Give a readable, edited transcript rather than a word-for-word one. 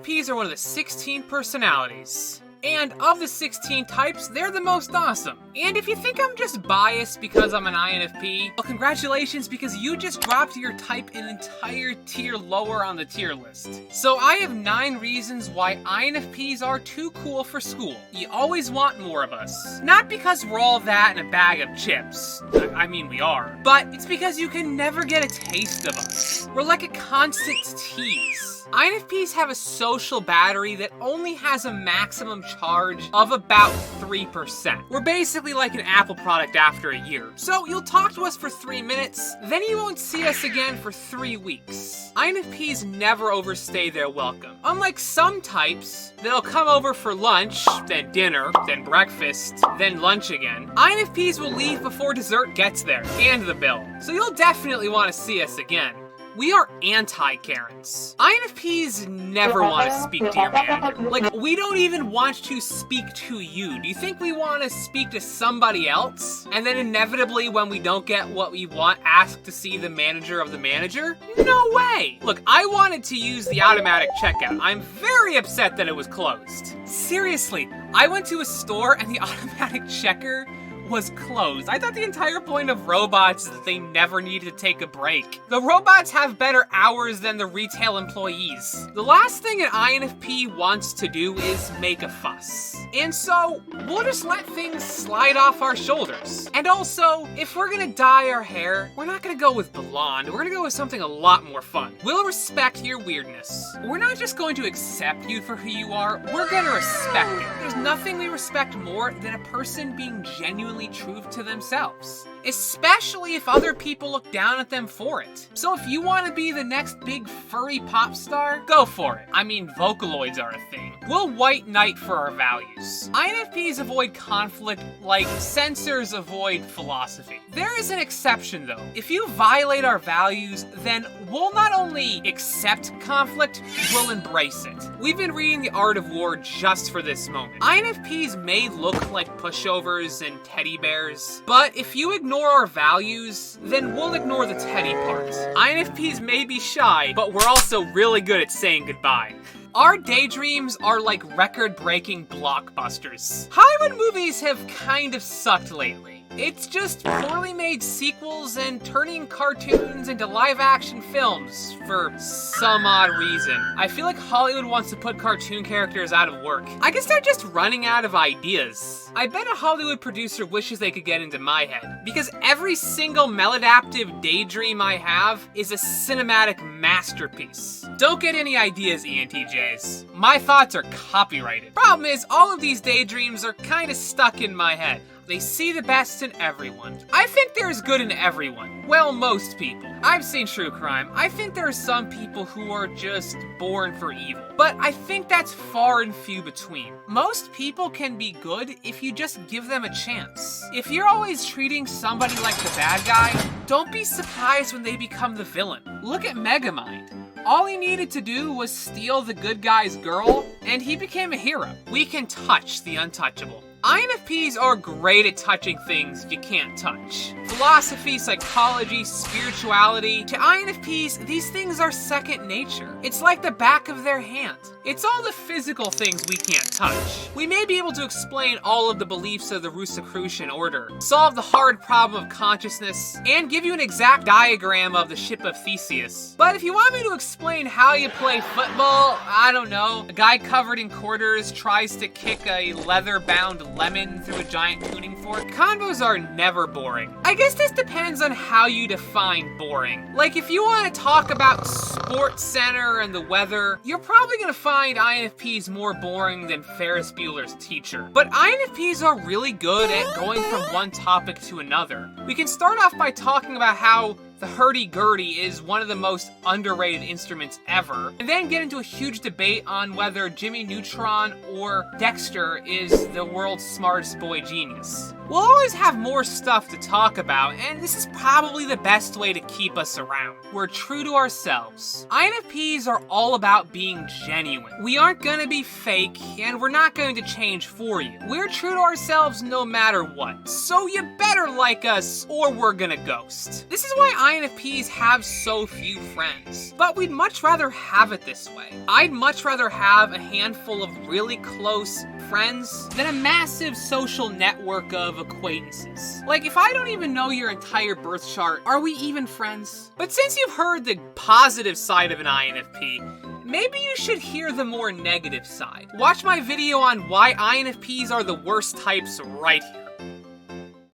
INFPs are one of the 16 personalities. And of the 16 types, they're the most awesome. And if you think I'm just biased because I'm an INFP, well, congratulations, because you just dropped your type an entire tier lower on the tier list. So I have 9 reasons why INFPs are too cool for school. You always want more of us. Not because we're all that in a bag of chips. I mean, we are. But it's because you can never get a taste of us. We're like a constant tease. INFPs have a social battery that only has a maximum charge of about 3%. We're basically like an Apple product after a year. So you'll talk to us for 3 minutes, then you won't see us again for 3 weeks. INFPs never overstay their welcome. Unlike some types, they'll come over for lunch, then dinner, then breakfast, then lunch again. INFPs will leave before dessert gets there, and the bill. So you'll definitely want to see us again. We are anti-Karens. INFPs never want to speak to your manager. Like, we don't even want to speak to you. Do you think we want to speak to somebody else? And then inevitably, when we don't get what we want, ask to see the manager of the manager? No way! Look, I wanted to use the automatic checkout. I'm very upset that it was closed. Seriously, I went to a store and the automatic checker was closed. I thought the entire point of robots is that they never needed to take a break. The robots have better hours than the retail employees. The last thing an INFP wants to do is make a fuss. And so, we'll just let things slide off our shoulders. And also, if we're gonna dye our hair, we're not gonna go with blonde, we're gonna go with something a lot more fun. We'll respect your weirdness. We're not just going to accept you for who you are, we're gonna respect it. There's nothing we respect more than a person being genuinely true to themselves, especially if other people look down at them for it. So if you want to be the next big furry pop star, go for it. I mean, Vocaloids are a thing. We'll white knight for our values. INFPs avoid conflict like censors avoid philosophy. There is an exception though. If you violate our values, then we'll not only accept conflict, we'll embrace it. We've been reading The Art of War just for this moment. INFPs may look like pushovers and teddy bears, but if you ignore our values, then we'll ignore the teddy part. INFPs may be shy, but we're also really good at saying goodbye. Our daydreams are like record-breaking blockbusters. Hollywood movies have kind of sucked lately. It's just poorly made sequels and turning cartoons into live-action films for some odd reason. I feel like Hollywood wants to put cartoon characters out of work. I guess they're just running out of ideas. I bet a Hollywood producer wishes they could get into my head, because every single maladaptive daydream I have is a cinematic masterpiece. Don't get any ideas, ENTJs. My thoughts are copyrighted. Problem is, all of these daydreams are kinda stuck in my head. They see the best in everyone. I think there's good in everyone. Well, most people. I've seen true crime. I think there are some people who are just born for evil. But I think that's far and few between. Most people can be good if you just give them a chance. If you're always treating somebody like the bad guy, don't be surprised when they become the villain. Look at Megamind. All he needed to do was steal the good guy's girl, and he became a hero. We can touch the untouchable. INFPs are great at touching things you can't touch. Philosophy, psychology, spirituality. To INFPs, these things are second nature. It's like the back of their hand. It's all the physical things we can't touch. We may be able to explain all of the beliefs of the Rosicrucian order, solve the hard problem of consciousness, and give you an exact diagram of the ship of Theseus. But if you want me to explain how you play football, I don't know, a guy covered in quarters tries to kick a leather-bound lemon through a giant tuning fork. Convos are never boring. I guess this depends on how you define boring. Like, if you want to talk about Sports Center and the weather, you're probably gonna find INFPs more boring than Ferris Bueller's teacher. But INFPs are really good at going from one topic to another. We can start off by talking about how the hurdy-gurdy is one of the most underrated instruments ever, and then get into a huge debate on whether Jimmy Neutron or Dexter is the world's smartest boy genius. We'll always have more stuff to talk about, and this is probably the best way to keep us around. We're true to ourselves. INFPs are all about being genuine. We aren't gonna be fake, and we're not going to change for you. We're true to ourselves no matter what. So you better like us, or we're gonna ghost. This is why INFPs have so few friends. But we'd much rather have it this way. I'd much rather have a handful of really close friends than a massive social network of acquaintances. Like, if I don't even know your entire birth chart, are we even friends? But since you've heard the positive side of an INFP, maybe you should hear the more negative side. Watch my video on why INFPs are the worst types right here.